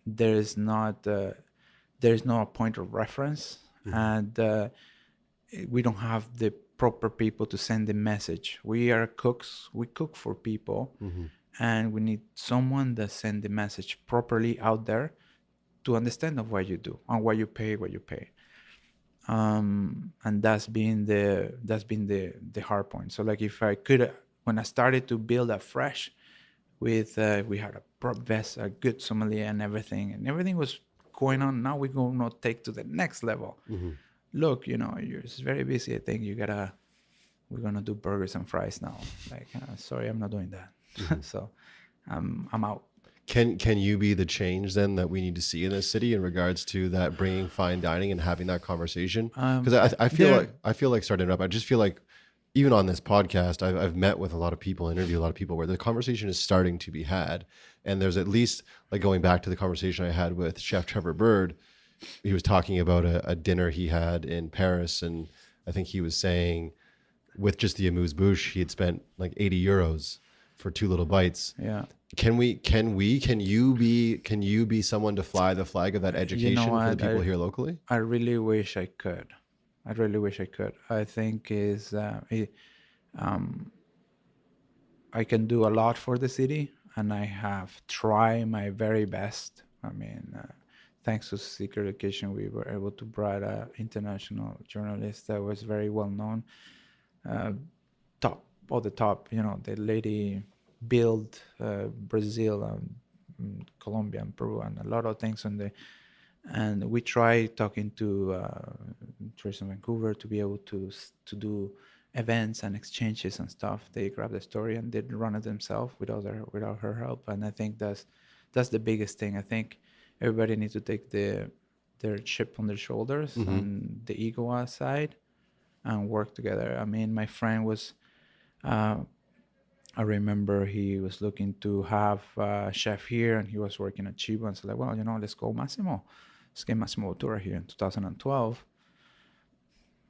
there's not there's no point of reference, and we don't have the proper people to send the message. We are cooks. We cook for people, and we need someone that send the message properly out there to understand of what you do and what you pay, and that's been the hard point. So like if I could, when I started to build afresh with we had a prop vest, a good sommelier, and everything was going on. Now we're gonna take to the next level. Look, you're just very busy. I think we're gonna do burgers and fries now. Like, sorry, I'm not doing that. So I'm out. Can you be the change then that we need to see in this city in regards to that, bringing fine dining and having that conversation? Because I feel like starting up. I just feel like even on this podcast, I've met with a lot of people, interviewed a lot of people where the conversation is starting to be had, and there's at least, like, going back to the conversation I had with Chef Trevor Bird. He was talking about a dinner he had in Paris, and I think he was saying with just the amuse-bouche, he had spent like 80 euros for 2 little bites. Yeah. Can you be someone to fly the flag of that education for the people here locally? I really wish I could. I think I can do a lot for the city, and I have tried my very best. I mean, thanks to Secret Education, we were able to bring an international journalist that was very well known, top of the top. The lady built Brazil and Colombia and Peru and a lot of things and we tried talking to Tourism Vancouver to be able to do events and exchanges and stuff. They grabbed the story and did run it themselves without her help. And I think that's the biggest thing. I think everybody needs to take their chip on their shoulders and the ego aside and work together. I mean, my friend was. I remember he was looking to have a chef here, and he was working at Chiba. And so like, well, let's go Massimo. Let's get Massimo Bottura here in 2012.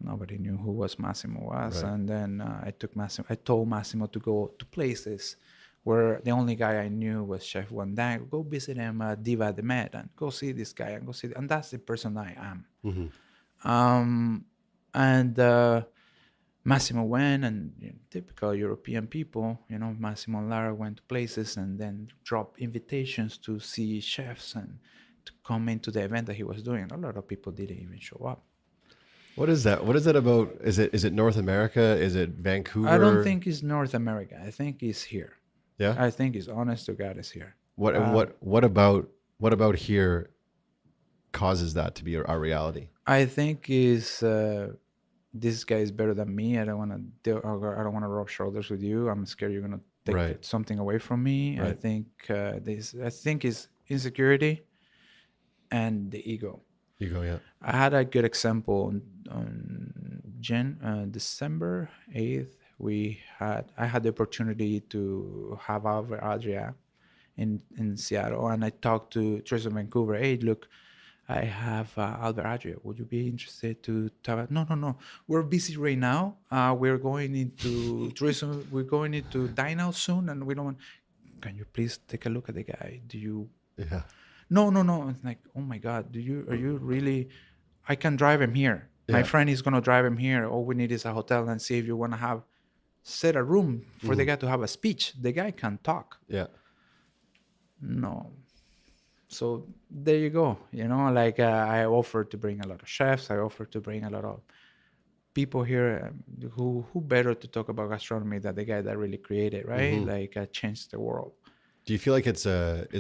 Nobody knew who Massimo was. Right. And then I told Massimo to go to places where the only guy I knew was Chef Wandang. Go visit him at Diva de Med and go see this guy and and that's the person I am. Massimo went, and typical European people, Massimo and Lara went to places and then dropped invitations to see chefs and to come into the event that he was doing. A lot of people didn't even show up. What is that? What is that about? Is it North America? Is it Vancouver? I don't think it's North America. I think it's here. Yeah. I think it's, honest to God, it's here. What about here causes that to be our reality? I think is this guy is better than me. I don't want to rub shoulders with you. I'm scared you're gonna take something away from me. Right. I think is insecurity and the ego. Ego, yeah. I had a good example on December 8th. I had the opportunity to have Albert Adria in Seattle, and I talked to Tourism Vancouver. Hey, look, I have Albert Adria. Would you be interested to talk? No. We're busy right now. We're going into tourism. We're going into dine out soon, and we don't want. Can you please take a look at the guy? Do you? Yeah. No. It's like, oh my God. Are you really? I can drive him here. Yeah. My friend is gonna drive him here. All we need is a hotel and see if you want to set a room for the guy to have a speech. The guy can talk. Yeah. No. So there you go. I offered to bring a lot of chefs. I offered to bring a lot of people here who better to talk about gastronomy than the guy that really created, right? Changed the world. Do you feel like is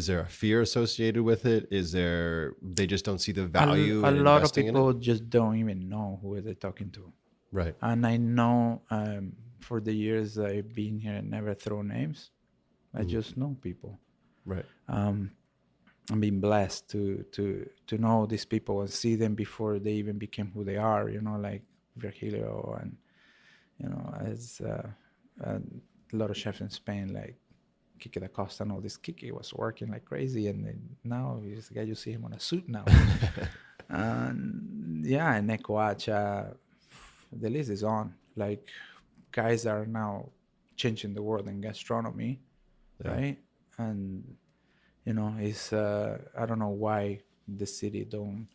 there a fear associated with it? They just don't see the value? A lot of people just don't even know who they're talking to. Right. And I know for the years I've been here, I never throw names. I just know people. Right. I'm being blessed to know these people and see them before they even became who they are, like Virgilio and, as a lot of chefs in Spain, like Kike da Costa and all this. Kike was working like crazy, and now he's the guy, you see him on a suit now. And Necoacha, the list is on. Like, guys are now changing the world in gastronomy, right? And It's I don't know why the city don't.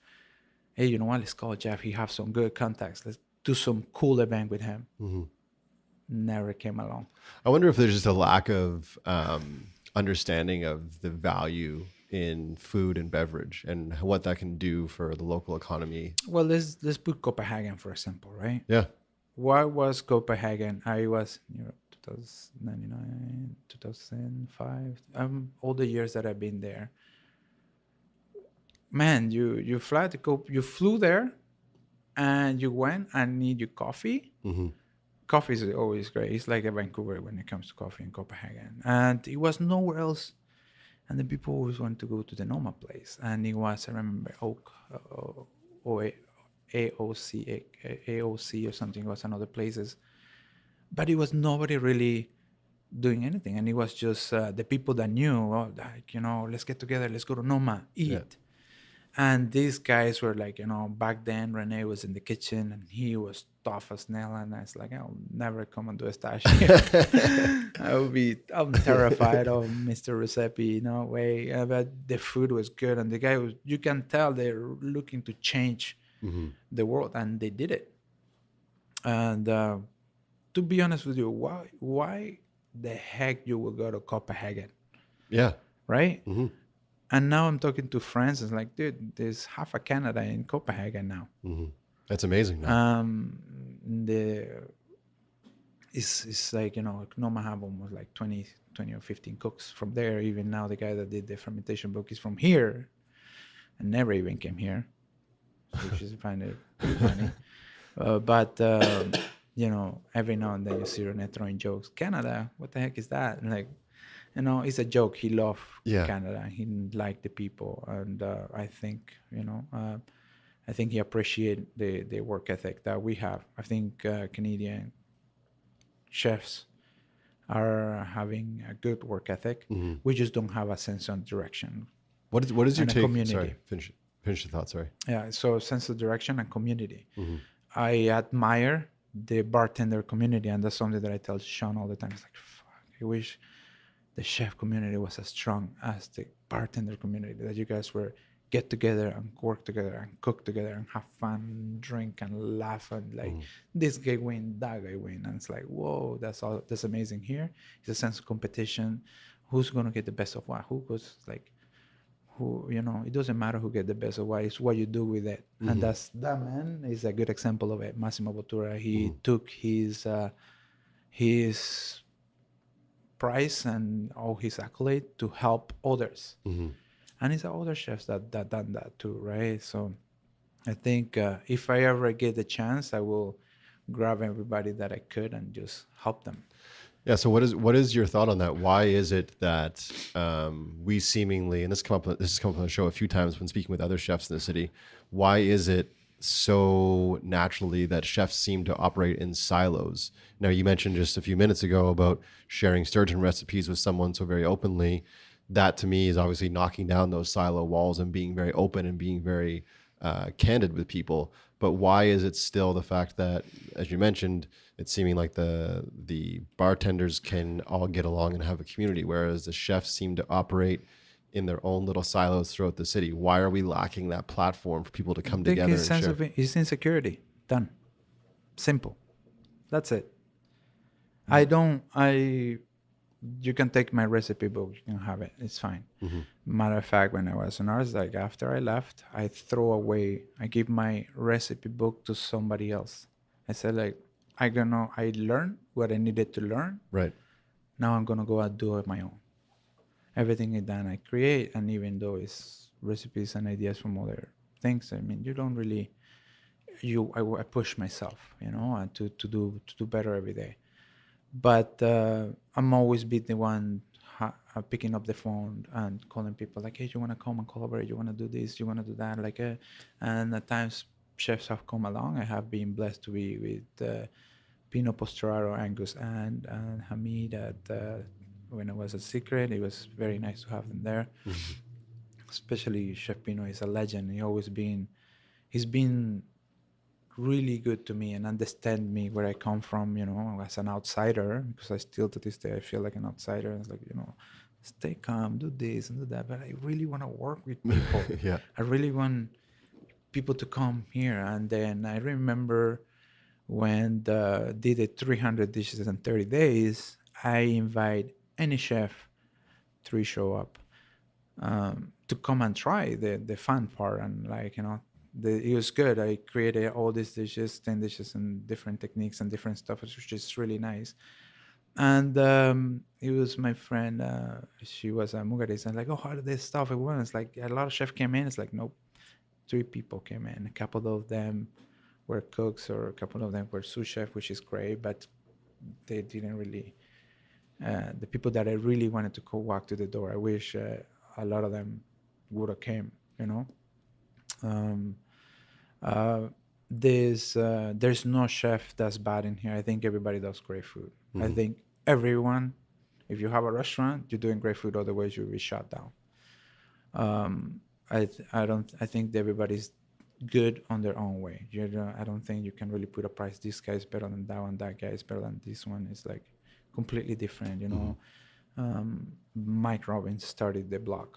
Hey, you know what? Let's call Jeff. He have some good contacts. Let's do some cool event with him. Hmm. Never came along. I wonder if there's just a lack of understanding of the value in food and beverage and what that can do for the local economy. Well, let's put Copenhagen for example, right? Yeah. Why was Copenhagen? I was 2099, 2005. All the years that I've been there. Man, you fly to you flew there, and you went and need your coffee. Hmm. Coffee is always great. It's like a Vancouver when it comes to coffee in Copenhagen, and it was nowhere else. And the people always want to go to the Noma place, and it was, I remember, Oak, or AOC, AOC or something. It was another places, but it was nobody really doing anything, and it was just the people that knew, oh, like, let's get together, let's go to Noma, Yeah. eat. And these guys were like, back then Rene was in the kitchen and he was tough as nail. And I was like, I'll never come and do a stash here. I'm terrified of Mr. Recipe, no way. But the food was good. And the guy was, you can tell they're looking to change Hmm. the world, and they did it. And to be honest with you, why the heck you will go to Copenhagen, Yeah. right? Hmm. And now I'm talking to friends. It's like, dude, there's half a Canada in Copenhagen now. Hmm. That's amazing. Now. The it's like, Noma have almost like 20 or 15 cooks from there. Even now, the guy that did the fermentation book is from here and never even came here, which is find it pretty funny. But every now and then you see Rene throwing jokes. Canada, what the heck is that? And like, it's a joke. He loved Yeah. Canada. He liked the people, and I think he appreciated the work ethic that we have. I think Canadian chefs are having a good work ethic. Hmm. We just don't have a sense of direction What is your and a take? community. Sorry, finish the thought. Sorry. Yeah, so sense of direction and community. Hmm. I admire the bartender community, and that's something that I tell Sean all the time. It's like, fuck, I wish the chef community was as strong as the bartender community, that you guys were get together and work together and cook together and have fun, drink and laugh, and like, this guy win, that guy win. And it's like, whoa, that's amazing. Here it's a sense of competition. Who's going to get the best of what? Who goes, like, who, it doesn't matter who get the best of what, it's what you do with it. And that man is a good example of it. Massimo Bottura, he took his prize and all his accolade to help others. Hmm. And it's other chefs that done that too, right? So I think if I ever get the chance, I will grab everybody that I could and just help them. Yeah. So what is your thought on that? Why is it that we seemingly, and this has come up on the show a few times when speaking with other chefs in the city, why is it so naturally that chefs seem to operate in silos? Now, you mentioned just a few minutes ago about sharing sturgeon recipes with someone so very openly. That to me is obviously knocking down those silo walls and being very open and being very candid with people. But why is it still the fact that, as you mentioned, it's seeming like the bartenders can all get along and have a community, whereas the chefs seem to operate in their own little silos throughout the city? Why are we lacking that platform for people to come I think together his and sense share? of his insecurity. Done. Simple. That's it. You can take my recipe book, you can have it, it's fine. Matter of fact, when I was an artist, like after I left, I give my recipe book to somebody else. I said, like, I learned what I needed to learn. Right. Now I'm gonna go and do it my own. Everything is done, I create, and even though it's recipes and ideas from other things, I mean, you don't really, I push myself, to do better every day. But I'm always be the one picking up the phone and calling people like, hey, you want to come and collaborate? You want to do this? You want to do that? Like, and at times chefs have come along. I have been blessed to be with Pino Postraro, Angus, and Hamid at when I was at Secret. It was very nice to have them there. Especially Chef Pino is a legend. He's been really good to me and understand me where I come from, as an outsider, because I still to this day I feel like an outsider. It's like, stay calm, do this and do that. But I really want to work with people. Yeah. I really want people to come here. And then I remember when did it 300 dishes in 30 days, I invite any chef to show up, to come and try the fun part. And like, it was good. I created all these dishes, 10 dishes and different techniques and different stuff, which is really nice. And it was my friend, she was a Mugaris, and like, oh, how did this stuff it went? It's like a lot of chefs came in. It's like, nope, three people came in. A couple of them were cooks, or a couple of them were sous chef, which is great, but they didn't really. The people that I really wanted to walk to the door, I wish a lot of them would have came. You know, um, uh, there's no chef that's bad in here. I think everybody does great food. I Hmm. think everyone, if you have a restaurant, you're doing great food. Otherwise, you'll be shut down. I don't. I think everybody's good on their own way. I don't think you can really put a price. This guy is better than that one. That guy is better than this one. It's like completely different. Hmm. Mike Robbins started the blog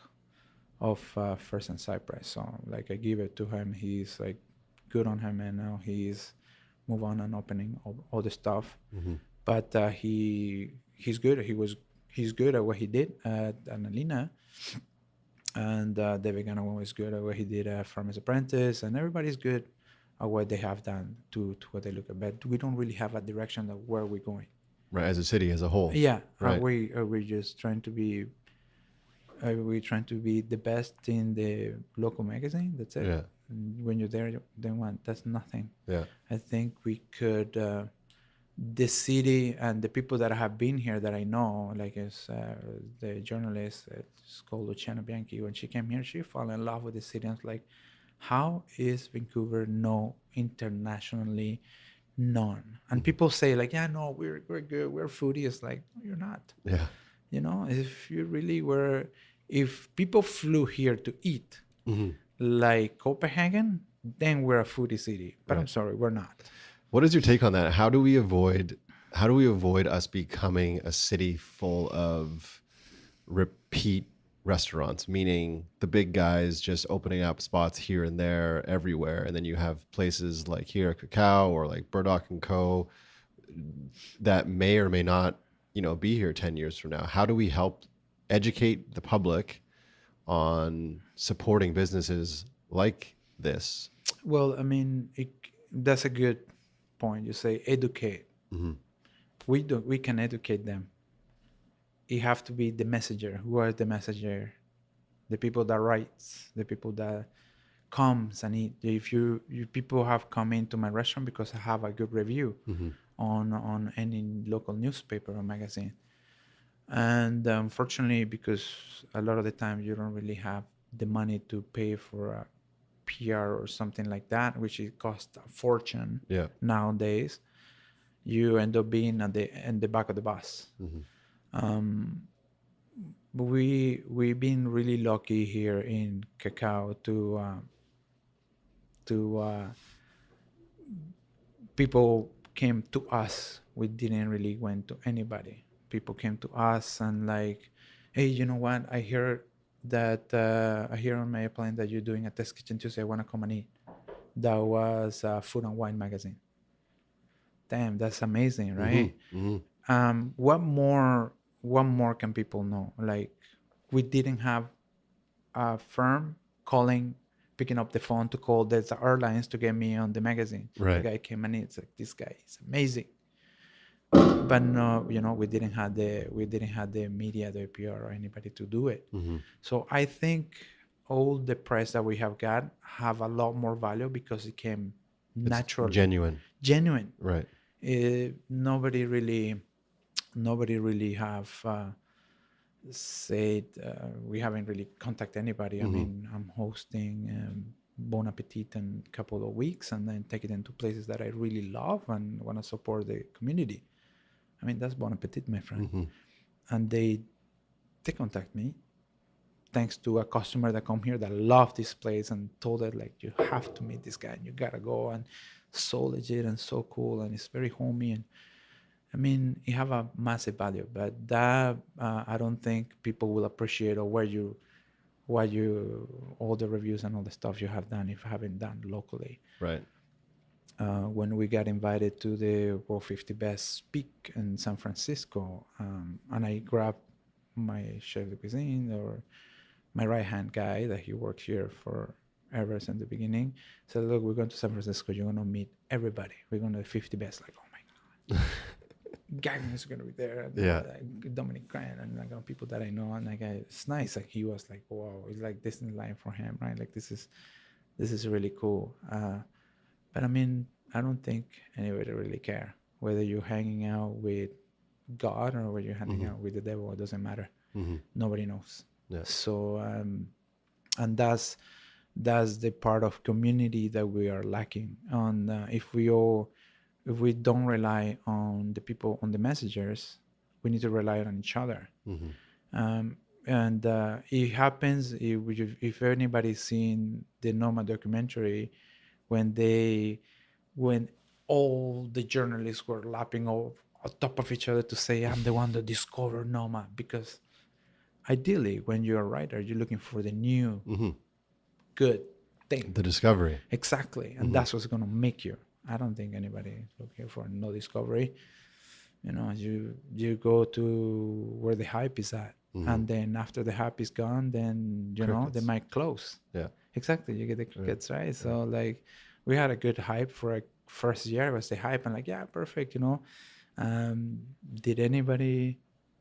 of First and Cypress. So like I give it to him. He's like good on him, and now he's move on and opening all the stuff. Hmm. But he's good. He's good at what he did at Annalena, and the vegan one was good at what he did at Farmer's Apprentice, and everybody's good at what they have done to what they look at. But we don't really have a direction of where we're going. Right. As a city as a whole. Yeah, Right. are we just trying to be? Are we trying to be the best in the local magazine? That's it. Yeah. And when you're there, then what? That's nothing. Yeah. I think we could. The city and the people that have been here that I know, like is the journalist, it's called Luciana Bianchi. When she came here, she fell in love with the city. I was like, how is Vancouver no internationally known? And Hmm. people say like, yeah, no, we're good, we're foodie. It's like, no, you're not. Yeah. If you really were, if people flew here to eat Hmm. like Copenhagen, then we're a foodie city. But I'm Right. sorry, we're not. What is your take on that? How do we avoid us becoming a city full of repeat restaurants, meaning the big guys just opening up spots here and there everywhere, and then you have places like here at Cacao or like Burdock and Co. that may or may not, be here 10 years from now. How do we help educate the public on supporting businesses like this? Well, I mean, that's a good point. You say educate. Hmm. We can educate them. You have to be the messenger. Who are the messenger? The people that writes, the people that comes and eat. If you people have come into my restaurant because I have a good review Hmm. on any local newspaper or magazine, and unfortunately, because a lot of the time you don't really have the money to pay for a PR or something like that, which it costs a fortune Yeah. nowadays, you end up being at the in the back of the bus. Hmm. Um, but we've been really lucky here in Cacao to people came to us. We didn't really went to anybody. People came to us and like, hey, you know what? I hear on my airplane that you're doing a test kitchen Tuesday. I want to come and eat. That was Food and Wine magazine. Damn, that's amazing, Hmm. right? Hmm. What more? What more can people know? Like, we didn't have a firm calling, picking up the phone to call the airlines to get me on the magazine. The Right. guy came and it's like, this guy is amazing. But no, we didn't have the media, the PR, or anybody to do it. Hmm. So I think all the press that we have got have a lot more value because it came It's naturally, genuine. genuine. Right. Nobody really have said we haven't really contacted anybody. I Hmm. mean, I'm hosting Bon Appetit in a couple of weeks, and then take it into places that I really love and want to support the community. I mean, that's Bon Appetit, my friend. Hmm. And they contact me thanks to a customer that come here that loved this place and told it like, you have to meet this guy and you gotta go, and so legit and so cool, and it's very homey. And I mean, you have a massive value, but that I don't think people will appreciate, or what you all the reviews and all the stuff you have done if you haven't done locally. Right. When we got invited to the World 50 Best Speak in San Francisco, and I grabbed my chef de cuisine, or my right hand guy that he worked here for ever since the beginning, said, "Look, we're going to San Francisco. You're going to meet everybody. We're going to the 50 best." Like, oh my God. Gagnon is going to be there, and Yeah. Dominic Grant, and like people that I know, and like it's nice. Like he was like, wow, it's like Disneyland for him, right? Like this is really cool. But I mean, I don't think anybody really care whether you're hanging out with God or whether you're hanging out with the devil. It doesn't matter. Nobody knows. Yeah. So and that's the part of community that we are lacking on. If we don't rely on the people, on the messengers, we need to rely on each other. And it happens if anybody's seen the Noma documentary, when when all the journalists were lapping on top of each other to say, "I'm the one that discovered Noma," because ideally, when you're a writer, you're looking for the new good thing. The discovery. Exactly. And that's what's going to make you. I don't think anybody is looking for no discovery. You go to where the hype is at. And then after the hype is gone, then, they might close. Yeah. Exactly. You get the crickets, right? So, like, we had a good hype for a first year. It was the hype. And, like, yeah, perfect, Did anybody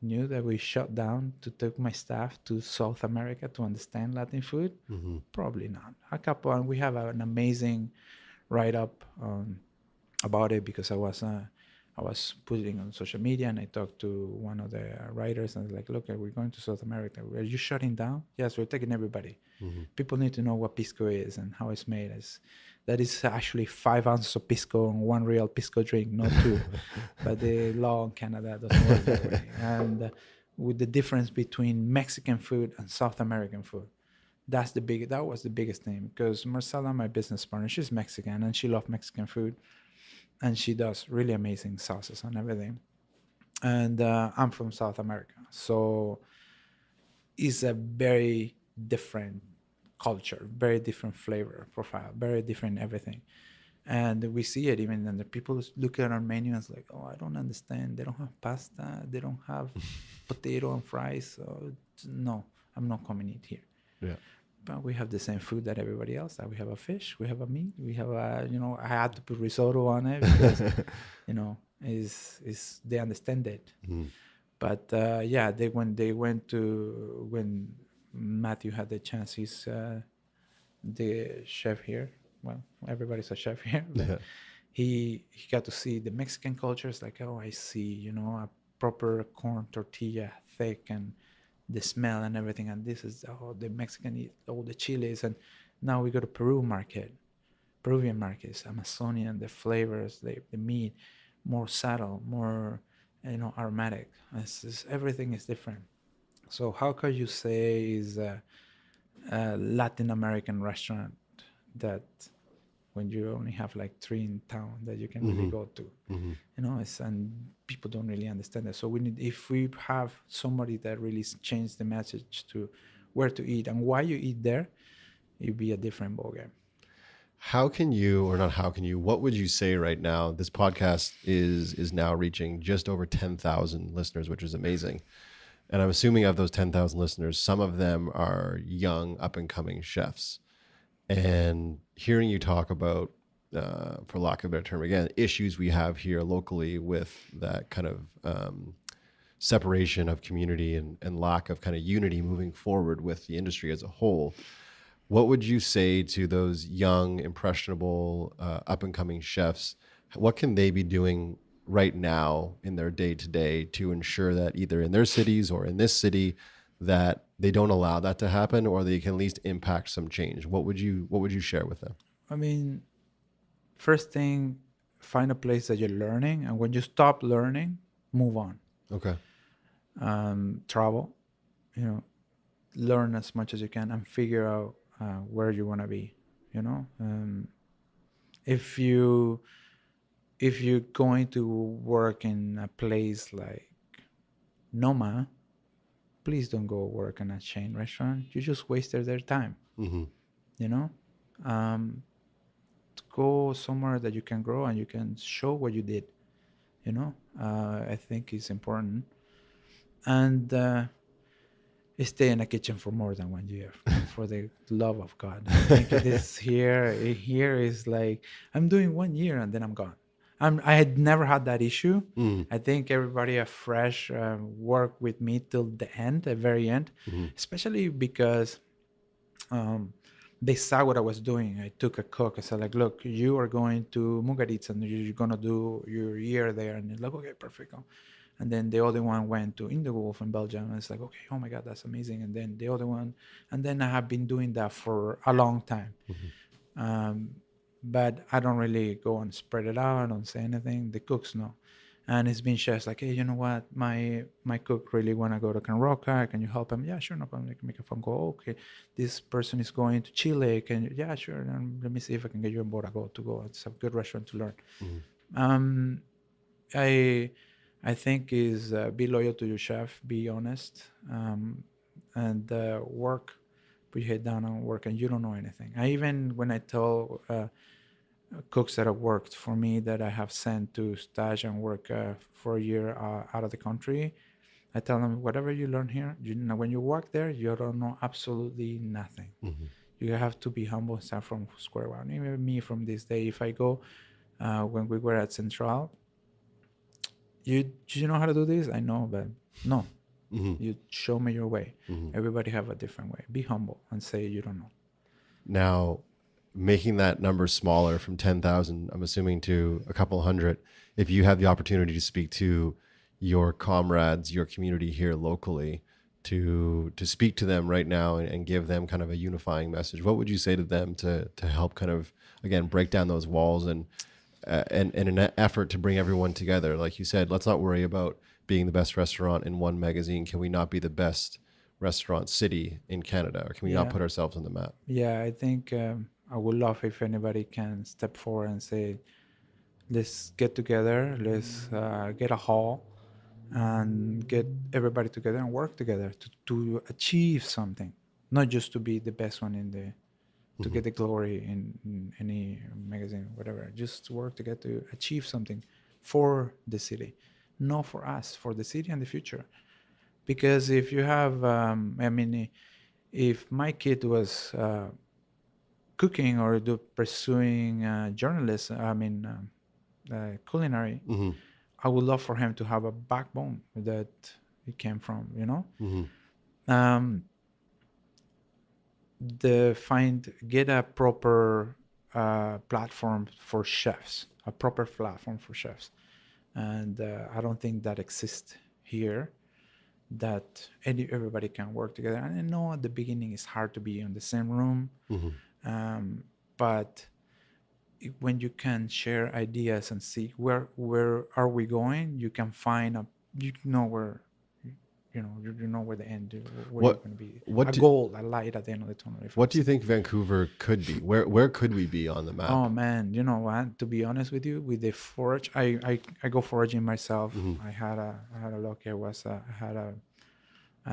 knew that we shut down to take my staff to South America to understand Latin food? Probably not. And we have an amazing write-up about it, because I was putting on social media, and I talked to one of the writers, and I was like, "Look, we're going to South America. Are you shutting down?" "Yes, we're taking everybody." People need to know what pisco is and how it's made. That is actually 5 ounces of pisco and one real pisco drink, not two. But the law in Canada doesn't work that way. And with the difference between Mexican food and South American food, that was the biggest thing, because Marcela, my business partner, she's Mexican and she loves Mexican food, and she does really amazing sauces and everything. And I'm from South America, so it's a very different culture, very different flavor profile, very different everything. And we see it even when the people look at our menu and it's like, "Oh, I don't understand. They don't have pasta. They don't have potato and fries. So no, I'm not coming eat here." Yeah. But we have the same food that everybody else. That we have a fish, we have a meat, we have I had to put risotto on it because is they understand it. But yeah, when Matthew had the chance, he's the chef here. Well, everybody's a chef here. But he got to see the Mexican culture. It's like, oh, I see, a proper corn tortilla, thick, and the smell and everything. And this is the Mexican, all the chilies. And now we go to Peruvian markets, Amazonian, the flavors, the meat, more subtle, more, aromatic. Everything is different. So how could you say is a Latin American restaurant that, when you only have like 3 in town that you can really go to, and people don't really understand that. So if we have somebody that really changed the message to where to eat and why you eat there, it'd be a different ballgame. What would you say right now? This podcast is now reaching just over 10,000 listeners, which is amazing. And I'm assuming of those 10,000 listeners, some of them are young, up and coming chefs. And hearing you talk about, for lack of a better term, again, issues we have here locally with that kind of separation of community and lack of kind of unity moving forward with the industry as a whole. What would you say to those young, impressionable, up and coming chefs? What can they be doing right now in their day to day to ensure that either in their cities or in this city that they don't allow that to happen, or they can at least impact some change? What would you share with them? I mean, first thing, find a place that you're learning, and when you stop learning, move on. Okay. Travel, learn as much as you can and figure out where you want to be. If you if you're going to work in a place like Noma, please don't go work in a chain restaurant. You just wasted their time, Mm-hmm. you know? Um, Go somewhere that you can grow and you can show what you did, you know? I think it's important. And stay in a kitchen for more than 1 year, for the love of God. I think it is here is like I'm doing 1 year and then I'm gone. I had never had that issue. Mm-hmm. I think everybody afresh work with me till the end, the very end, Mm-hmm. especially because um, they saw what I was doing. I took a cook. I said, like, look, you are going to Mugaritz and you're gonna do your year there. And it's like, okay, perfect. And then the other one went to Indewolf in Belgium. And it's like, okay, oh my God, that's amazing. And then the other one, and then I have been doing that for a long time. Mm-hmm. Um, but I don't really go and spread it out. I don't say anything. The cooks know. And it's been chefs like, hey, you know what? My cook really want to go to Can Roca. Can you help him? Yeah, sure, no problem. I can make a phone call. Okay, this person is going to Chile. Can you? Yeah, sure. Let me see if I can get you on board. To go. It's a good restaurant to learn. Mm-hmm. Um, I I think is be loyal to your chef, be honest, and work. Put your head down and work, and you don't know anything. I even when I tell cooks that have worked for me that I have sent to stage and work for a year out of the country, I tell them whatever you learn here, you know, when you work there, you don't know absolutely nothing. Mm-hmm. You have to be humble and start from square one. Even me from this day, if I go when we were at Central, you know how to do this? I know, but no, Mm-hmm. you show me your way. Mm-hmm. Everybody have a different way. Be humble and say you don't know. Now, making that number smaller from 10,000, I'm assuming, to a couple hundred, if you have the opportunity to speak to your comrades, your community here locally, to speak to them right now and give them kind of a unifying message, what would you say to them to help kind of, again, break down those walls and an effort to bring everyone together? Like you said, let's not worry about being the best restaurant in one magazine. Can we not be the best restaurant city in Canada, or can we not Yeah, put ourselves on the map? yeah. I think I would love if anybody can step forward and say, let's get together, let's get a hall, and get everybody together and work together to achieve something, not just to be the best one in the to Mm-hmm. get the glory in any magazine, whatever. Just work together to achieve something for the city, not for us, for the city and the future. Because if you have, I mean, if my kid was cooking or pursuing journalism, I mean, culinary, Mm-hmm. I would love for him to have a backbone that he came from, you know? Mm-hmm. Um, get a proper platform for chefs, a proper platform for chefs. And I don't think that exists here, that everybody can work together. And I know at the beginning it's hard to be in the same room, Mm-hmm. but when you can share ideas and see where are we going, you can find you know where you know where the end, where you're What going to be, what a do goal, a light at the end of the tunnel, if I what would do you say. think Vancouver could be? Where could we be on the map? Oh man, you know what? To be honest with you, with the forage, I go foraging myself. Mm-hmm. I had a luck. I had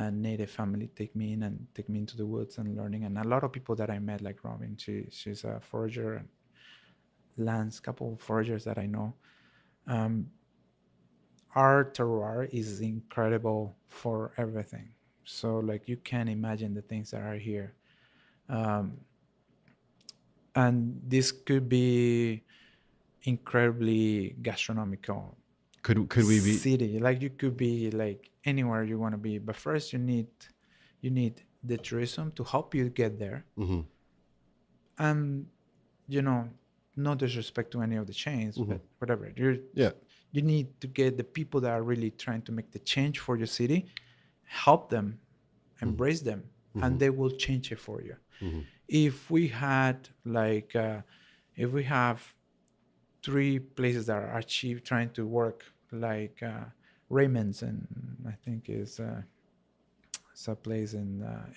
a native family take me in and take me into the woods and learning. And a lot of people that I met, like Robin, she's a forager, and Lance, couple of foragers that I know. Um, our terroir is incredible for everything. So like you can't imagine the things that are here. Um, and this could be incredibly gastronomical Could we be? city. Like you could be like anywhere you want to be, but first you need the tourism to help you get there. Mm-hmm. And you know, no disrespect to any of the chains, Mm-hmm. but whatever. Yeah. You need to get the people that are really trying to make the change for your city, help them, Mm-hmm. embrace them, Mm-hmm. and they will change it for you. Mm-hmm. If we had like if we have three places that are achieve trying to work like Raymond's, and I think is it's a place in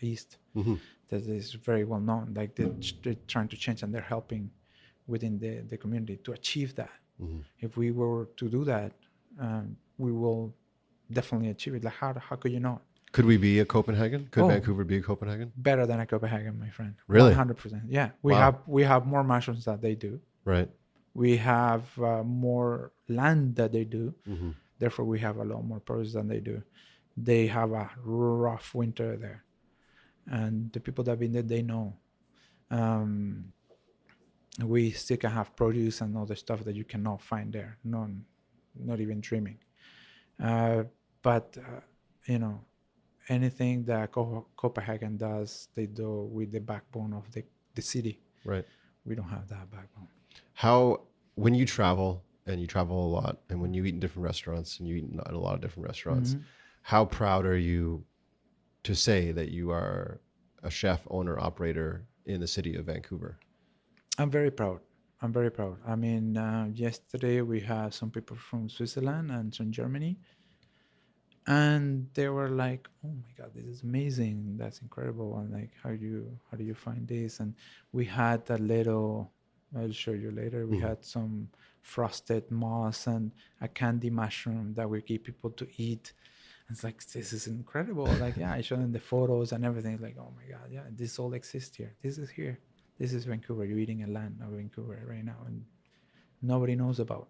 East Mm-hmm. that is very well known. Like they're trying to change and they're helping within the community to achieve that. Mm-hmm. If we were to do that, we will definitely achieve it. Like how could you not? Could we be a Copenhagen? Could Oh, Vancouver be a Copenhagen? better than a Copenhagen, my friend. Really? 100%. Yeah, Wow. we have more mushrooms than they do. Right. We have more land that they do. Mm-hmm. Therefore, we have a lot more produce than they do. They have a rough winter there, and the people that have been there, they know. Um, we still can have produce and other stuff that you cannot find there. None, not even dreaming. Uh, but you know, anything that Copenhagen does, they do with the backbone of the city. Right. We don't have that backbone. How, when you travel and you travel a lot, and when you eat in different restaurants and you eat in a lot of different restaurants, Mm-hmm. how proud are you to say that you are a chef, owner, operator in the city of Vancouver? I'm very proud. I'm very proud. I mean, yesterday we had some people from Switzerland and from Germany, and they were like, "Oh my God, this is amazing! That's incredible!" And like, how do you find this? And we had a little. I'll show you later. We Mm-hmm. had some frosted moss and a candy mushroom that we give people to eat. It's like this is incredible. Like, yeah, I showed them the photos and everything. Like, oh my God, yeah, this all exists here. This is here. This is Vancouver. You're eating a land of Vancouver right now, and nobody knows about.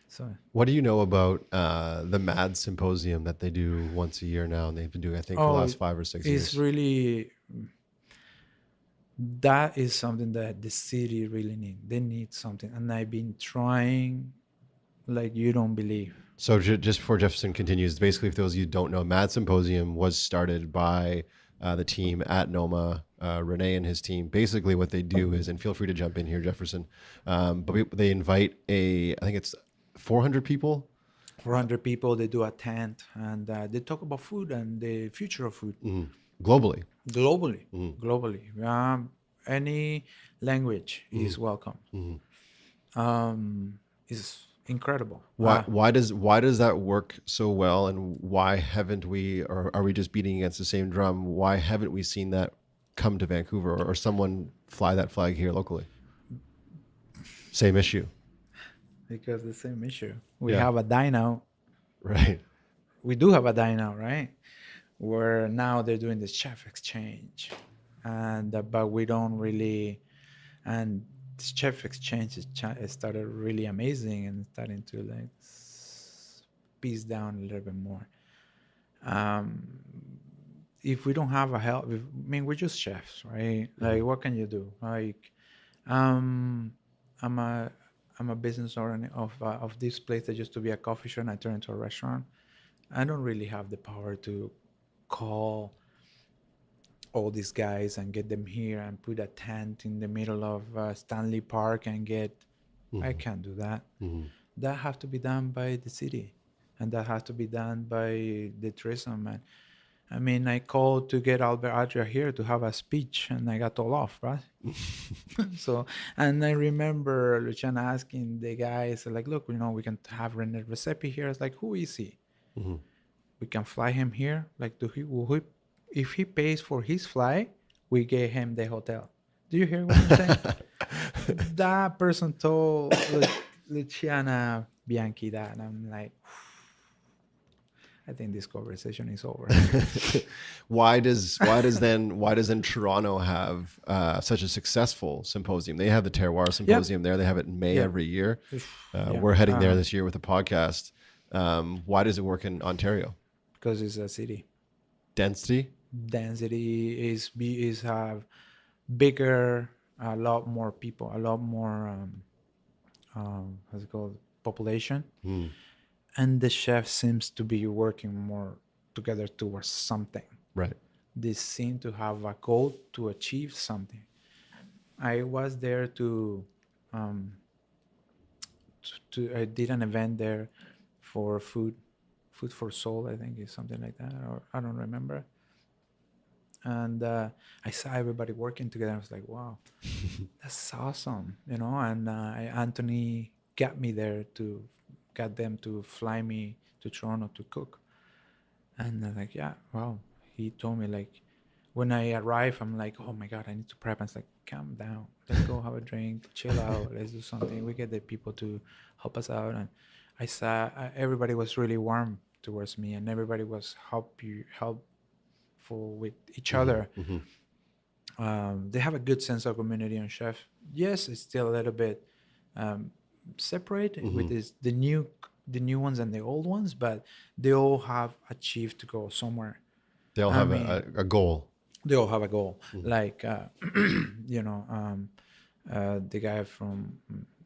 So, What do you know about the MAD symposium that they do once a year now, and they've been doing, I think, for the oh, last 5 or 6 it's years? really that is something that the city really need. They need something, and I've been trying like you don't believe. So just before Jefferson continues, basically, for those of you who don't know, MAD Symposium was started by the team at Noma, Renee and his team. Basically, what they do is, and feel free to jump in here, Jefferson, they invite I think it's 400 people. 400 people. They do a tent, and they talk about food and the future of food. Globally. Globally, Mm-hmm. globally, any language Mm-hmm. is welcome. Mm-hmm. Is incredible. Why does that work so well, and why haven't we, or are we just beating against the same drum? Why haven't we seen that come to Vancouver, or someone fly that flag here locally? Same issue. Because the same issue. We Yeah. have a dino. Right. We do have a dino, right? Where now they're doing the chef exchange, and but we don't really. And this chef exchange it started really amazing and starting to like piece down a little bit more. Um, if we don't have a help, I mean, we're just chefs, right? Like, what can you do? Like, um, I'm a I'm a business owner of this place that used to be a coffee shop and I turned into a restaurant. I don't really have the power to call all these guys and get them here and put a tent in the middle of Stanley Park and get. I Mm-hmm. can't do that. Mm-hmm. That has to be done by the city, and that has to be done by the tourism. And I mean, I called to get Albert Adria here to have a speech, and I got told off, right? So, and I remember Luciana asking the guys, like, look, we can have Rene Recipe here. It's like, who is he? Mm-hmm. We can fly him here. Like, if he pays for his flight, we get him the hotel. Do you hear what I'm saying? That person told Luciana Bianchi that, and I'm like, I think this conversation is over. why does then Toronto have such a successful symposium? They have the Terroir Yep. Symposium there. They have it in May Yeah. every year. Yeah. We're heading there this year with the podcast. Why does it work in Ontario? Because it's a city. Density. Density is have bigger, a lot more people, a lot more how's it called, population, Mm, and the chef seems to be working more together towards something. right. They seem to have a goal to achieve something. I was there um, I did an event there for food for soul. I think is something like that, or I don't remember. And I saw everybody working together. I was like, wow, that's awesome, And Anthony got them to fly me to Toronto to cook. And I'm like, yeah, wow. He told me like, When I arrive, I'm like, oh my god, I need to prep. And it's like, calm down, let's go have a drink, chill out, let's do something. We get the people to help us out, and I saw everybody was really warm towards me, and everybody was helpful with each Hmm. other. Hmm. They have a good sense of community on chef. Yes, it's still a little bit um, separate with Hmm. this the new ones and the old ones, but they all have achieved to go somewhere. They all I have mean, a goal. they all have a goal. Hmm. Like you know, the guy from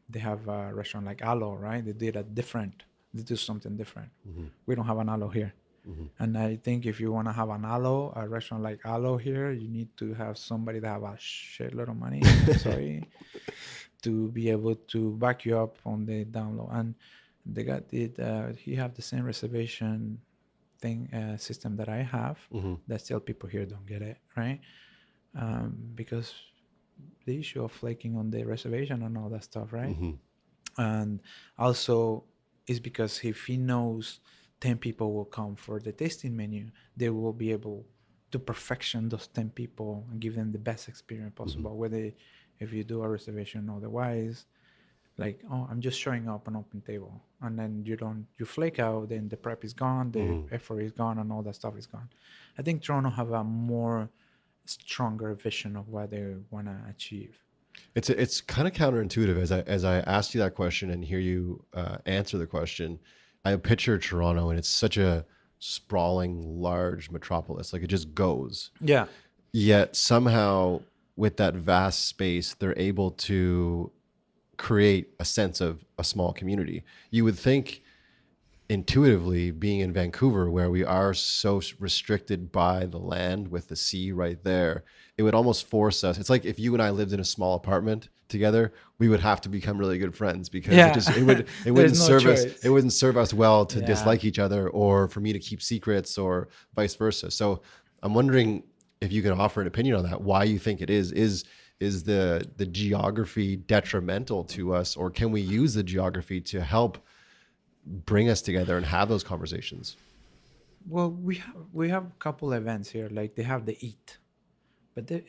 they have a restaurant like Alo, right? They did a different. They do something different. Hmm. We don't have an Alo here. Hmm. And I think if you want to have an Alo, a restaurant like Alo here, you need to have somebody that have a shitload of money. I'm sorry, to be able to back you up on the download. And the guy did. He have the same reservation thing system that I have. Hmm. That still people here don't get it, right? Because the issue of flaking on the reservation and all that stuff, right? Hmm. And also is because if he knows 10 people will come for the tasting menu, they will be able to perfection those 10 people and give them the best experience Hmm. possible, whether if you do a reservation otherwise, like, oh, I'm just showing up an open table, and then you flake out, then the prep is gone, the Hmm. effort is gone, and all that stuff is gone. I think Toronto have a more stronger vision of what they want to achieve. It's kind of counterintuitive as I asked you that question and hear you answer the question. I picture Toronto, and it's such a sprawling, large metropolis. Like it just goes. Yeah. Yet somehow, with that vast space, they're able to create a sense of a small community. You would think intuitively, being in Vancouver, where we are so restricted by the land with the sea right there, it would almost force us. It's like if you and I lived in a small apartment together, we would have to become really good friends, because Yeah. it There's wouldn't no serve us it choice. wouldn't serve us well to Yeah. dislike each other, or for me to keep secrets, or vice versa. So I'm wondering if you can offer an opinion on that. Why you think it is the geography detrimental to us, or can we use the geography to help bring us together and have those conversations? Well, we have a couple events here. Like they have the eat, but the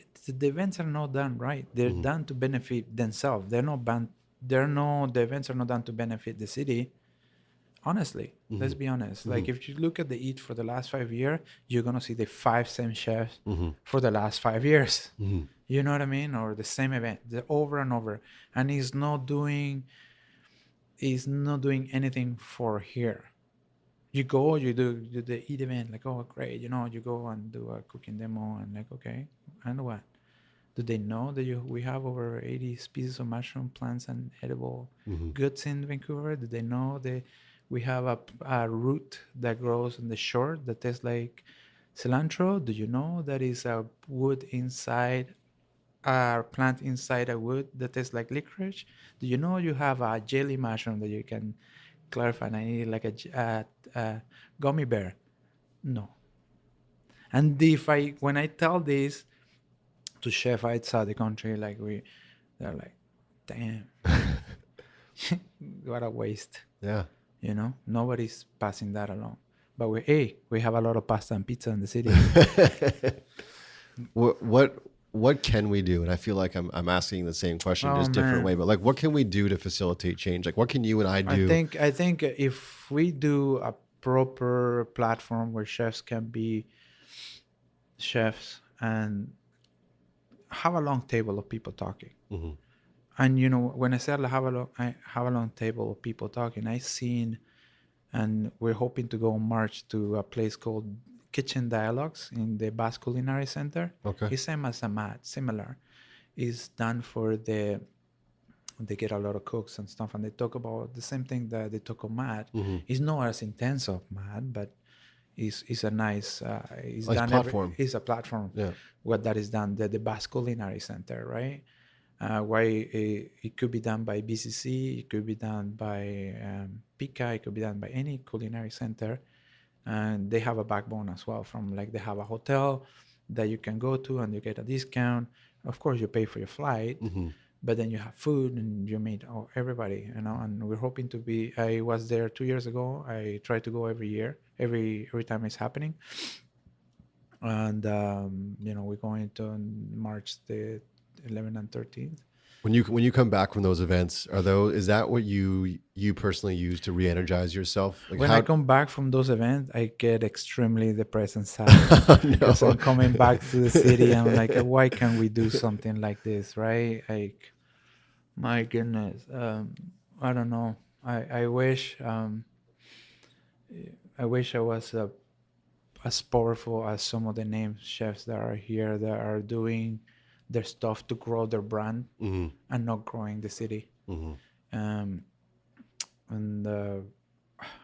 events are not done right. They're Hmm. done to benefit themselves. They're not ban. They're no. The events are not done to benefit the city. Honestly, let's Hmm. be honest. Hmm. Like if you look at the eat for the last 5 years, you're gonna see the five same chefs Hmm. for the last 5 years. Hmm. You know what I mean? Or the same event, the over and over, and he's not doing anything for here. You go, you do the eat event, like, oh great, you go and do a cooking demo, and like, okay, and what? Do they know that we have over 80 species of mushroom plants and edible Hmm. goods in Vancouver? Do they know that we have a root that grows in the shore that tastes like cilantro? Do you know that is a wood inside a plant inside a wood that tastes like licorice? Do you know you have a jelly mushroom that you can clarify and I need like a gummy bear? No. And if I when I tell this to chef outside the country, like they're like, damn, what a waste. Yeah. Nobody's passing that along. But we have a lot of pasta and pizza in the city. what can we do? And I feel like I'm asking the same question, Oh just different way. man, But like, what can we do to facilitate change? Like, what can you and I I do? think I think if we do a proper platform where chefs can be chefs and have a long table of people talking. Hmm. And when I said I have a long table of people talking, I seen, and we're hoping to go in March to a place called Kitchen Dialogues in the Basque Culinary Center. Okay. It's same as a mat, similar. It's done for they get a lot of cooks and stuff, and they talk about the same thing that they talk on mat. Hmm. It's not as intense of mat, but is a nice it's Nice done platform. it's a platform Yeah. what that is done, the Basque Culinary Center, right? Why it could be done by BCC, it could be done by Pika, it could be done by any culinary center, and they have a backbone as well. From like they have a hotel that you can go to and you get a discount. Of course, you pay for your flight, Hmm. but then you have food and you meet everybody, and we're hoping to be. I was there 2 years ago. I try to go every year, every time it's happening, And we're going to on March the 11th and 13th. When you come back from those events, is that what you personally use to re-energize yourself? Like When I how? come back from those events, I get extremely depressed and sad because No. I'm coming back to the city. I'm like, why can't we do something like this, right? Like, my goodness, I don't know. I wish I wish I was as powerful as some of the named chefs that are here that are doing their stuff to grow their brand Hmm. and not growing the city. Hmm. Um, and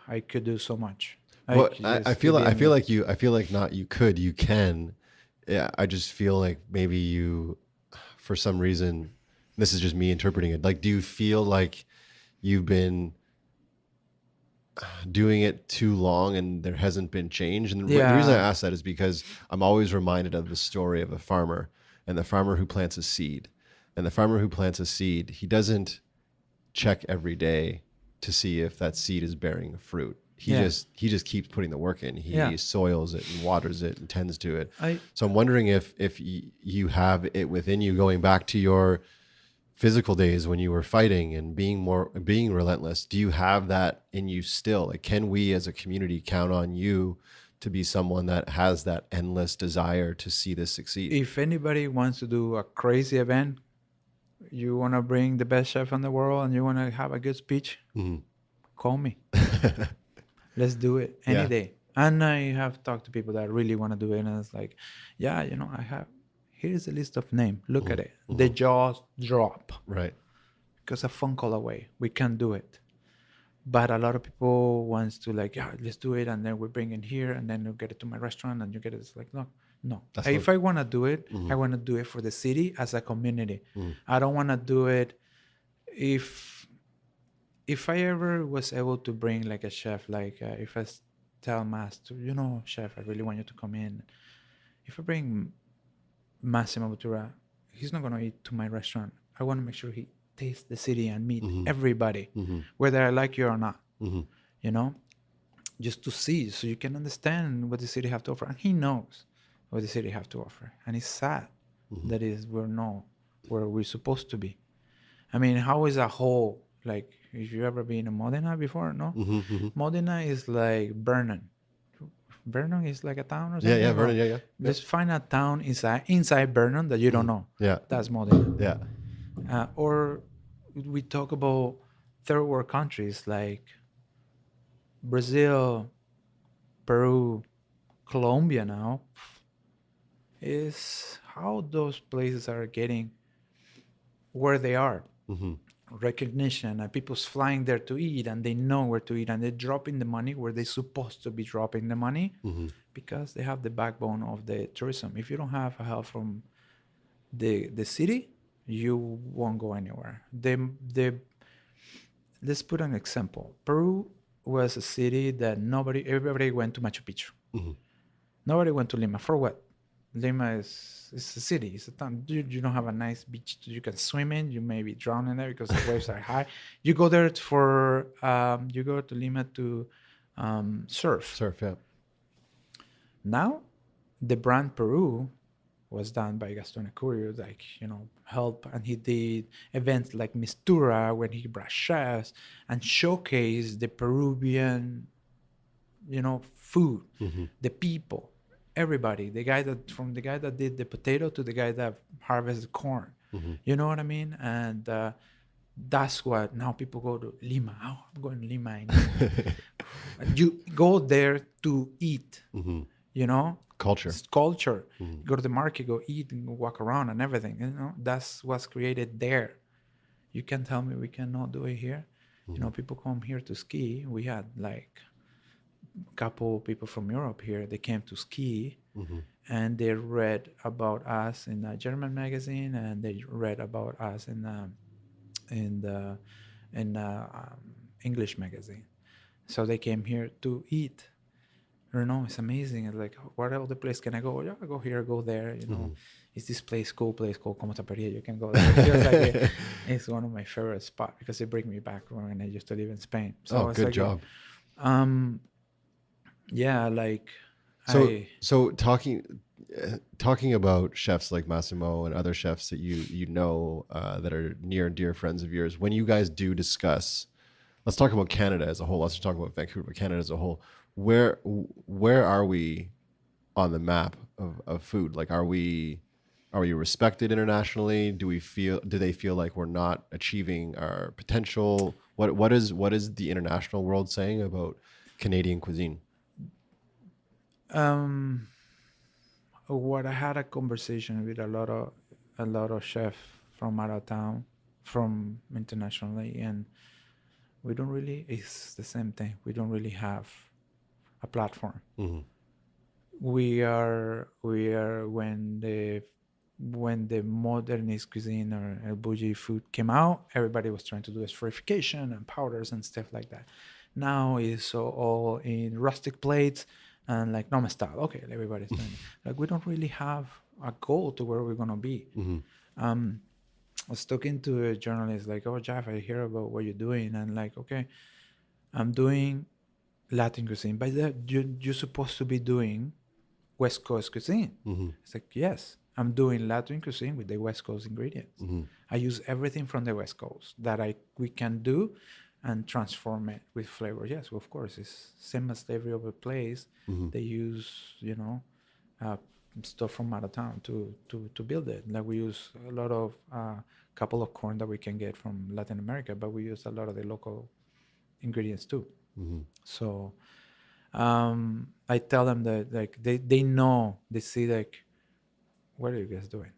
I could do so much. Well, Like, I just feel like giving me. I feel like not you could, you can. Yeah, I just feel like maybe you, for some reason, this is just me interpreting it. Like, do you feel like you've been doing it too long and there hasn't been change? And the reason I Yeah, ask that is because I'm always reminded of the story of a farmer and the farmer who plants a seed. And the farmer who plants a seed, he doesn't check every day to see if that seed is bearing fruit. yeah, He just keeps putting the work in. yeah. He soils it and waters it and tends to it. I So I'm wondering if you have it within you, going back to your physical days when you were fighting and being relentless. Do you have that in you still? Like, can we as a community count on you to be someone that has that endless desire to see this succeed? If anybody wants to do a crazy event, you want to bring the best chef in the world and you want to have a good speech, Hmm. call me. Let's do it any Yeah. day. And I have talked to people that really want to do it, and it's like, yeah, I have. Here's a list of names. Look Hmm. at it. The Hmm. jaws drop Right. because a phone call away. We can do it. But a lot of people wants to like, yeah, let's do it, and then we bring it here, and then you get it to my restaurant, and you get it. It's like, no, no. That's not. If I want to do it, Hmm. I want to do it for the city as a community. Hmm. I don't want to do it if if I ever was able to bring like a chef, like if tell Master, chef, I really want you to come in. If I bring Massimo Bottura, he's not gonna eat to my restaurant. I want to make sure he tastes the city and meet Hmm. everybody, Hmm. whether I like you or not. Hmm. You know, just to see, so you can understand what the city have to offer, and he knows what the city have to offer, and it's sad Hmm. that is we're not where we're supposed to be. I mean, how is a whole like? If you ever been in Modena before, no? Hmm. Hmm. Modena is like Vernon. Vernon is like a town or Yeah. Yeah. something. Vernon. Or Yeah. Yeah. Yeah. just find a town inside Vernon that you don't Hmm. know. Yeah. That's Modena. Yeah. Or we talk about third world countries like Brazil, Peru, Colombia now. Is how those places are getting where they are. Hmm. Recognition, and people's flying there to eat, and they know where to eat, and they're dropping the money where they're supposed to be dropping the money Hmm. because they have the backbone of the tourism. If you don't have help from the city, you won't go anywhere. The Let's put an example. Peru was a city that everybody went to Machu Picchu. Hmm. Nobody went to Lima. For what? Lima is a city. It's a town. You don't have a nice beach you can swim in. You may be drowning there because the waves are high. You go there for you go to Lima to surf. Surf. Yeah. Now, the brand Peru was done by Gaston Curio, like help, and he did events like Mistura when he brought chefs and showcased the Peruvian food, Hmm. the people, everybody, the guy that did the potato to the guy that harvested corn. Hmm. You know what I mean? And that's what now people go to Lima. Oh, I'm going to Lima. And you go there to eat. Hmm. You know, Culture. it's culture. Hmm. Go to the market, go eat, and go walk around and everything. That's what's created there. You can tell me we cannot do it here. Hmm. People come here to ski. We had like couple people from Europe here. They came to ski, Hmm. and they read about us in a German magazine, and they read about us in the in English magazine. So they came here to eat. It's amazing. It's like, what other place can I go? Yeah, I go here, go there. Hmm. Is this place called Como Taperia? You can go there. It feels like it's one of my favorite spots because it brings me back when I used to live in Spain. Oh, So it's good like, job. um, yeah, like So I so talking about chefs like Massimo and other chefs that you know that are near and dear friends of yours, when you guys do discuss, let's talk about Canada as a whole. Let's talk about Vancouver, but Canada as a whole. Where are we on the map of food? Like, are we respected internationally? Do they feel like we're not achieving our potential? What is the international world saying about Canadian cuisine? um what I had a conversation with a lot of chefs from out of town, from internationally, and we don't really. It's the same thing. We don't really have a platform. Mm-hmm. We are when the modernist cuisine or bougie food came out, everybody was trying to do esterification and powders and stuff like that. Now it's so all in rustic plates and like normal style. Okay, everybody's doing it. Like we don't really have a goal to where we're gonna be. Mm-hmm. Um, I was talking to a journalist like, "Oh, Jeff, I hear about what you're doing," and like, okay, I'm doing Latin cuisine, but you're supposed to be doing West Coast cuisine. Mm-hmm. It's like, yes, I'm doing Latin cuisine with the West Coast ingredients. Mm-hmm. I use everything from the West Coast that we can do and transform it with flavor. Yes, of course, it's same as every other place. Mm-hmm. They use, uh, stuff from out of town to build it. Like we use a lot of couple of corn that we can get from Latin America, but we use a lot of the local ingredients too. Mm-hmm. So I tell them that like they know, they see like, what are you guys doing?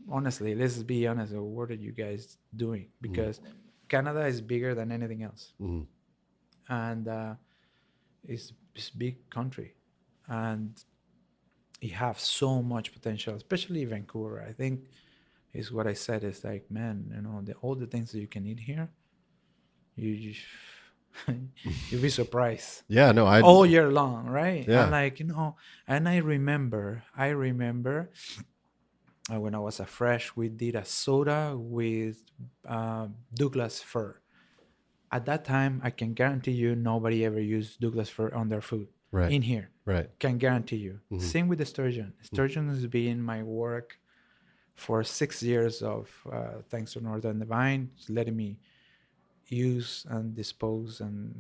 Honestly, let's be honest. What are you guys doing? Because Canada is bigger than anything else, Mm-hmm. and it's big country, and it have so much potential, especially Vancouver. I think is what I said. Is like, man, all the things that you can eat here, you you'll be surprised Yeah, no, all year long, right? And yeah, like, and I remember when I was a fresh, we did a soda with Douglas fir. At that time, I can guarantee you nobody ever used Douglas fir on their food right, in here. right. Can guarantee you. Mm-hmm. Same with the sturgeon. Sturgeon has been my work for 6 years of thanks to Northern Divine, letting me use and dispose and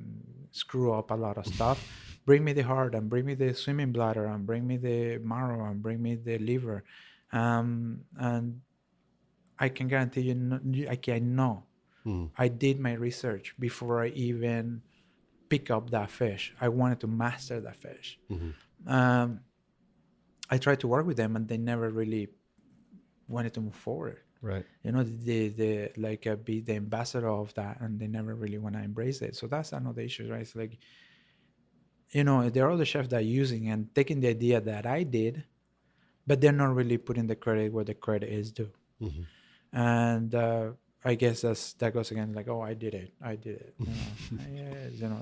screw up a lot of stuff. Bring me the heart and bring me the swimming bladder and bring me the marrow and bring me the liver. And I can guarantee you, I can know. Mm-hmm. I did my research before I even pick up that fish. I wanted to master that fish. Mm-hmm. Um, I tried to work with them, and they never really wanted to move forward. Right. The like be the ambassador of that, and they never really want to embrace it. So that's another issue, right? It's like, there are other chefs that are using and taking the idea that I did, but they're not really putting the credit where the credit is due. Mm-hmm. And I guess that goes again, like, oh, I did it.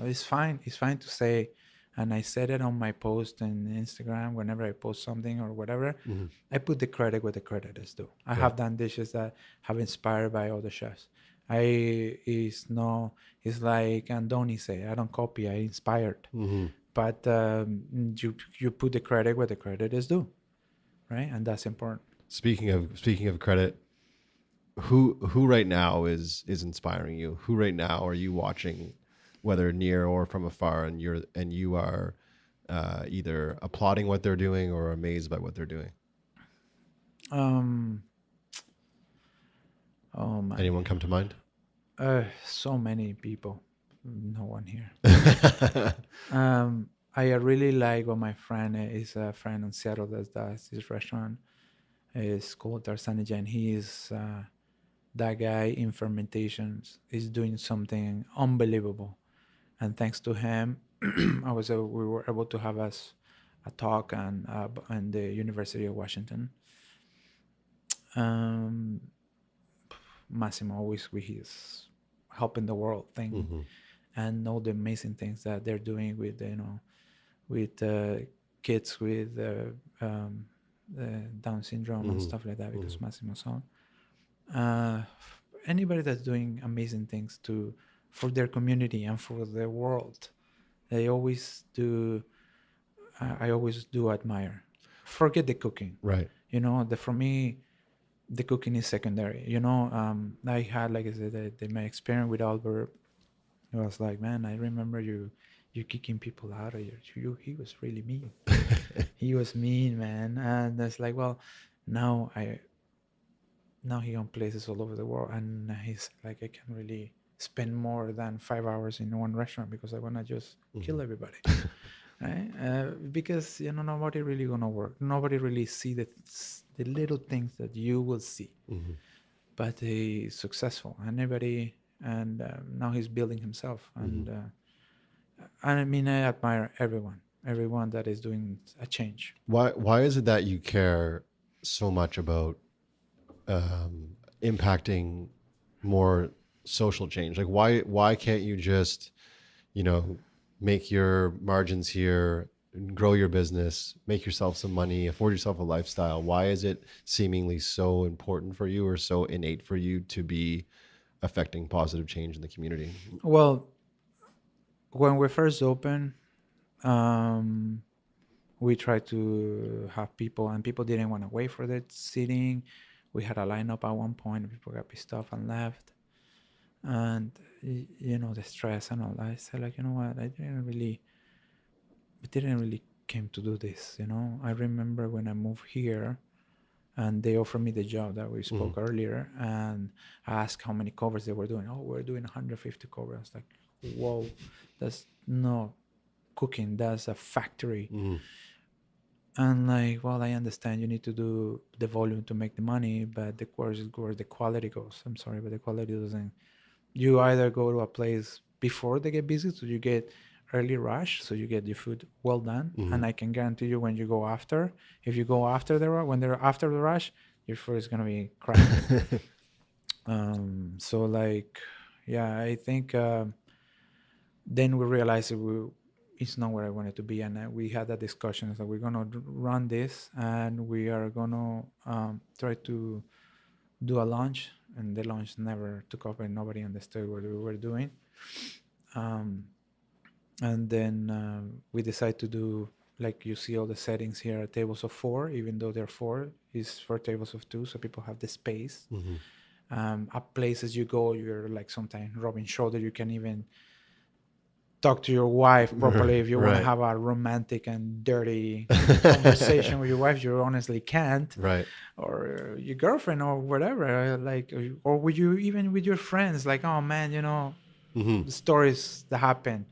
It's fine. It's fine to say, and I said it on my post on Instagram whenever I post something or whatever. Mm-hmm. I put the credit where the credit is due. I Right. have done dishes that have inspired by other chefs. It's like Andoni say, I don't copy, I inspired. Mm-hmm. But you put the credit where the credit is due, right? And that's important. Speaking of credit, who right now is inspiring you? Who right now are you watching, whether near or from afar, and you are either applauding what they're doing or amazed by what they're doing? Um, oh my, Anyone come to mind? so many people. No one here. I really like what my friend is a friend in Seattle that does this restaurant. It's called Tarzanija, and he is that guy in fermentations is doing something unbelievable. And thanks to him, we were able to have a talk and the University of Washington. Um, Massimo always with his helping the world thing, Mm-hmm. and all the amazing things that they're doing with with kids with Down syndrome and Mm-hmm. stuff like that, because Mm-hmm. Massimo's on. Uh, Anybody that's doing amazing things for their community and for the world, they always do I always do admire. Forget the cooking. Right. For me, the cooking is secondary. I had, like I said, my experience with Albert. It was like, man, I remember you kicking people out of he was really mean. He was mean, man. And it's like, well, now I now he owns places all over the world, and he's like, I can really spend more than 5 hours in one restaurant because I want to just kill everybody, right? Because nobody really gonna work. Nobody really see the little things that you will see, but he's successful. And now he's building himself, and I mean, I admire everyone that is doing a change. Why is it that you care so much about impacting more social change? Like why can't you just, you know, make your margins here, grow your business, make yourself some money, afford yourself a lifestyle? Why is it seemingly so important for you or so innate for you to be affecting positive change in the community? Well, when we first opened, um, we tried to have people, and people didn't want to wait for the seating. We had a lineup at one point, and people got pissed off and left. And the stress and all that. I said, like, you know what? We didn't really came to do this. I remember when I moved here, and they offered me the job that we spoke earlier, and I asked how many covers they were doing. Oh, we're doing 150 covers. I was like, whoa, that's not cooking. That's a factory. And like, well, I understand you need to do the volume to make the money, but the course is where the quality goes. I'm sorry, but the quality doesn't. You either go to a place before they get busy, so you get early rush, so you get your food well done. And I can guarantee you, when you go after, if you go after when they're after the rush, your food is gonna be crap. So like, yeah, I think then we realized it's not where I wanted to be, and we had that discussion that we're gonna run this, and we are gonna try to do a launch, and the launch never took off, and nobody understood what we were doing. And then we decided to do, like, you see all the settings here are tables of 4, even though they're 4 is for tables of 2, so people have the space. At places you go, you're like sometimes rubbing shoulder. You can even talk to your wife properly if you want to Right. have a romantic and dirty conversation with your wife. You honestly can't, Right. or your girlfriend or whatever, like, or with you, even with your friends, like, oh man, the stories that happen,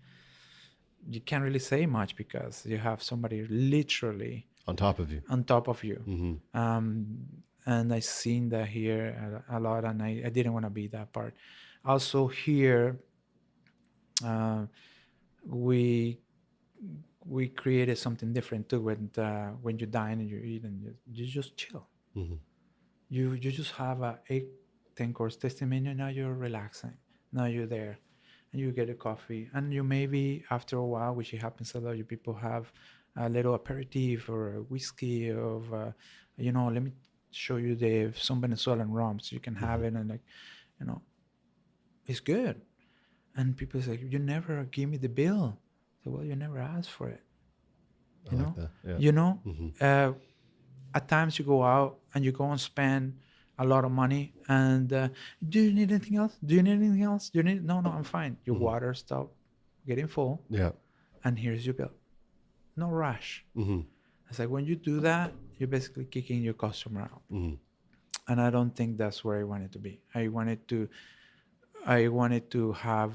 you can't really say much because you have somebody literally On top of you. on top of you. And I seen that here a lot, and I didn't want to be that part. Also here, uh, we we created something different too. When you dine and you eat and you just chill. You just have a 8-10 course tasting menu. Now you're relaxing. Now you're there, and you get a coffee, and you maybe after a while, which it happens a lot, you people have a little aperitif or a whiskey of, let me show you some Venezuelan rum so you can have it, and like, you know, it's good. And people say, you never give me the bill. So, well, you never asked for it. I You like know, that. Yeah. you know. At times you go out and you go and spend a lot of money, and do you need anything else? Do you need anything else? Do you need? No, I'm fine. Your water stop getting full, Yeah. and here's your bill. No rush. It's like when you do that, you're basically kicking your customer out, and I don't think that's where I wanted to be. I wanted to have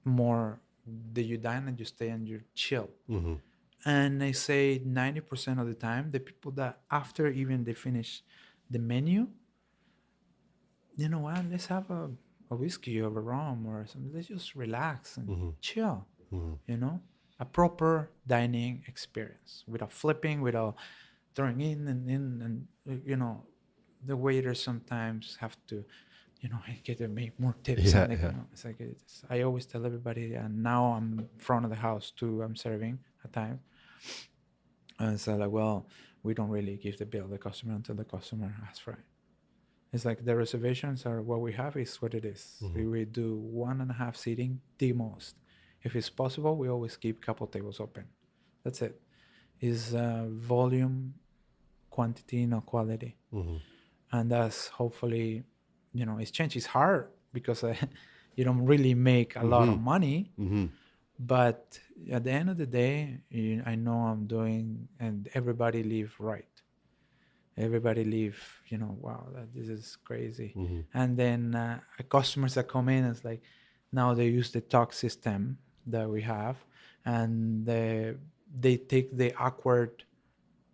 more that you dine and you stay and you chill. And I say 90% of the time, the people that after even they finish the menu, you know what, let's have a whiskey or a rum or something. Let's just relax and chill, a proper dining experience without flipping, without throwing and the waiters sometimes have to, get to make more tips. Yeah. And Yeah. it's like, I always tell everybody, and now I'm in front of the house too, I'm serving at times. And so like, well, we don't really give the bill to the customer until the customer asks for it. It's like the reservations are what we have is what it is. We do 1.5 seating, the most. If it's possible, we always keep a couple tables open. That's it. Is volume, quantity, no quality. Mm-hmm. And that's hopefully, it's change. It's hard because you don't really make a lot Mm-hmm. of money, Mm-hmm. but at the end of the day, I know I'm doing, and everybody live right. Everybody live, wow, this is crazy. Mm-hmm. And then customers that come in, it's like now they use the talk system that we have, and they take the awkward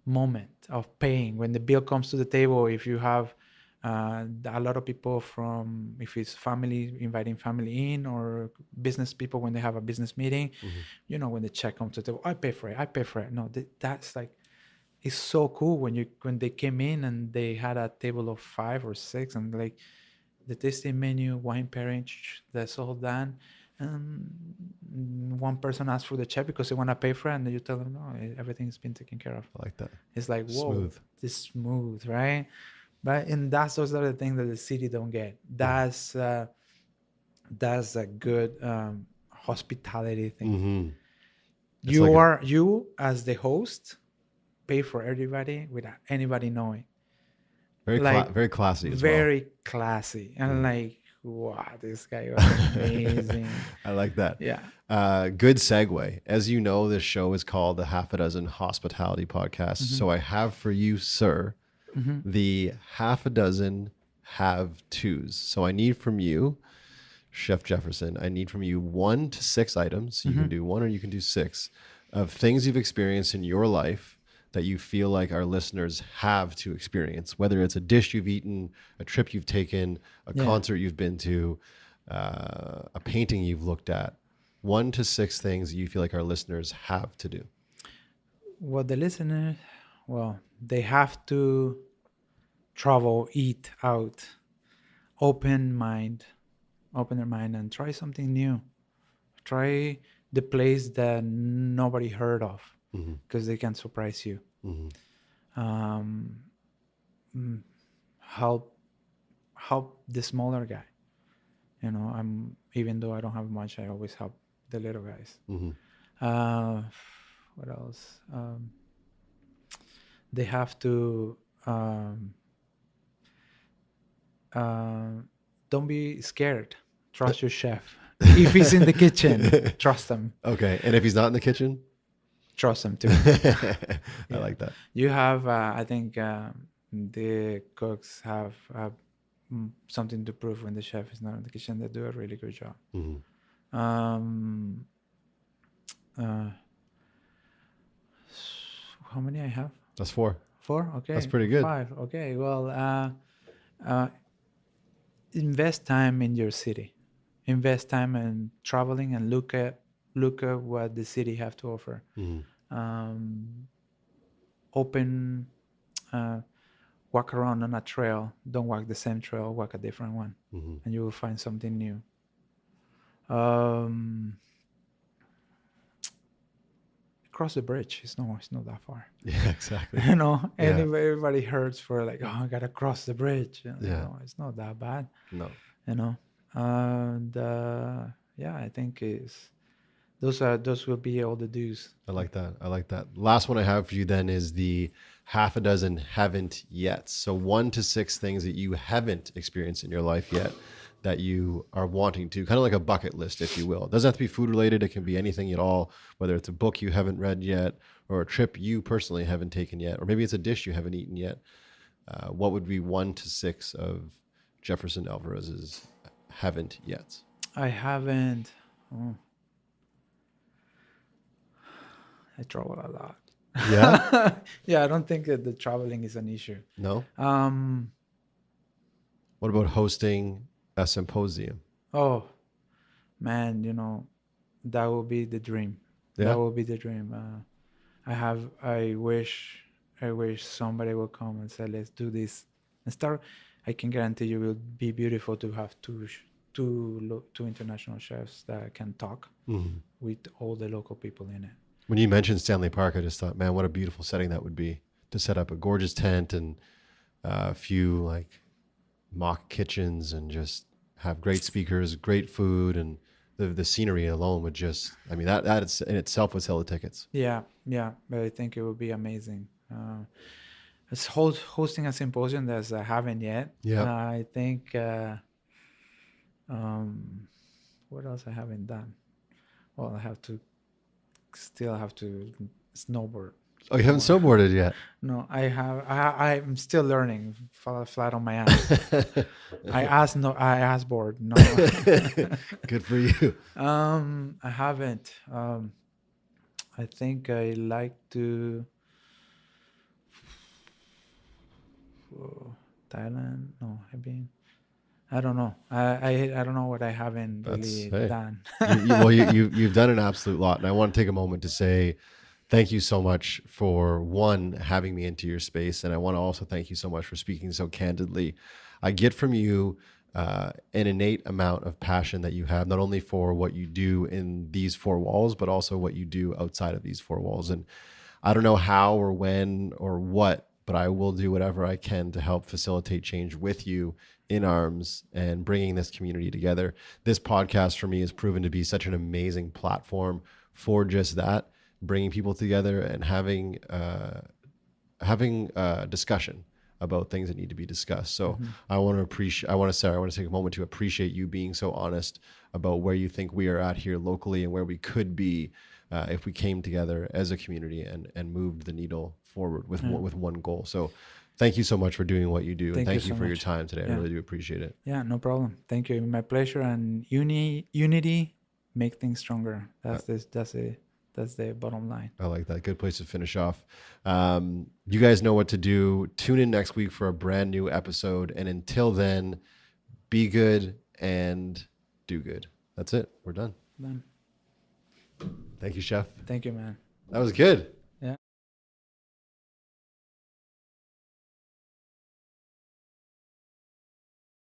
moment of paying when the bill comes to the table. If you have a lot of people from, if it's family, inviting family in, or business people when they have a business meeting, Mm-hmm. when the check comes to the table, I pay for it, I pay for it. No, that's like, it's so cool when they came in and they had a table of 5 or 6, and like the tasting menu, wine pairing, that's all done. And one person asked for the check because they want to pay for it, and then you tell them, no, everything's been taken care of. I like that. It's like, whoa, Smooth. this smooth, right? But and those are the things that the city don't get. That's a good hospitality thing. Mm-hmm. It's like You as the host pay for everybody without anybody knowing. Like very classy as well. very classy, and Mm. like, wow, this guy was amazing. I like that. Yeah. Good segue. As you know, this show is called the Half a Dozen Hospitality Podcast. Hmm. So I have for you, sir, Hmm. the half a dozen have tos. So I need from you, Chef Jefferson, I need from you 1 to 6 items. You Hmm. can do 1 or you can do 6 of things you've experienced in your life that you feel like our listeners have to experience, whether it's a dish you've eaten, a trip you've taken, a Yeah. concert you've been to, a painting you've looked at. 1 to 6 things that you feel like our listeners have to do. What the listener, well, they have to travel, eat out, open mind, open their mind, and try something new. Try the place that nobody heard of, Mm-hmm. because they can surprise you. Mm-hmm. Um, mm, help help the smaller guy. I'm, even though I don't have much, I always help the little guys. Mm-hmm. Uh, what else? They have to uh, don't be scared. Trust your chef. If he's in the kitchen, trust him. Okay. And if he's not in the kitchen? Trust him too. I Yeah. like that. You have, I think, the cooks have something to prove when the chef is not in the kitchen. They do a really good job. Mm-hmm. Um, uh, how many I have? That's 4. 4. Okay. That's pretty good. 5. Okay. Well, invest time in your city. Invest time in traveling and look at what the city have to offer. Mm-hmm. Open, walk around on a trail. Don't walk the same trail. Walk a different one, Mm-hmm. and you will find something new. Cross the bridge. It's not that far. Yeah, exactly. And Yeah. everybody hurts for like, oh, I gotta cross the bridge. Yeah. No, it's not that bad. No. And yeah, I think those will be all the do's. I like that. I like that. Last one I have for you then is the half a dozen haven't yet. So 1 to 6 things that you haven't experienced in your life yet that you are wanting to, kind of like a bucket list, if you will. It doesn't have to be food related. It can be anything at all, whether it's a book you haven't read yet or a trip you personally haven't taken yet, or maybe it's a dish you haven't eaten yet. What would be 1 to 6 of Jefferson Alvarez's haven't yet? I haven't. Oh, I travel a lot. Yeah? Yeah, I don't think that the traveling is an issue. No? Um. What about hosting a symposium? Oh, man, that would be the dream. Yeah? That would be the dream. I wish somebody will come and say, let's do this and start. I can guarantee you it will be beautiful to have two international chefs that can talk Mm-hmm. with all the local people in it. When you mentioned Stanley Park, I just thought, man, what a beautiful setting that would be to set up a gorgeous tent and a few like mock kitchens and just have great speakers, great food, and the scenery alone would just, I mean, that is, in itself would sell the tickets. Yeah, yeah, but I think it would be amazing. It's hosting a symposium that I haven't yet. Yeah. I think um, what else I haven't done. Well, I have to still have to snowboard Oh, you haven't more. snowboarded yet. No, I have. I'm still learning. Fall flat on my ass. I asked no. I asked board. No. Good for you. I haven't. I think I like to. Oh, Thailand. No, I've been. I don't know. I don't know what I haven't That's, really hey, done. you've done an absolute lot, and I want to take a moment to say thank you so much for one, having me into your space, and I want to also thank you so much for speaking so candidly. I get from you an innate amount of passion that you have, not only for what you do in these four walls, but also what you do outside of these four walls. And I don't know how or when or what, but I will do whatever I can to help facilitate change with you in arms and bringing this community together. This podcast for me has proven to be such an amazing platform for just that, bringing people together and having discussion about things that need to be discussed. So I want to take a moment to appreciate you being so honest about where you think we are at here locally and where we could be if we came together as a community and moved the needle forward with one goal. So thank you so much for doing what you do, and thank you for your time today. I really do appreciate it. Yeah, no problem. Thank you. My pleasure. And unity make things stronger. That's the bottom line. I like that. Good place to finish off. You guys know what to do. Tune in next week for a brand new episode. And until then, be good and do good. That's it. We're done. Done. Thank you, Chef. Thank you, man. That was good.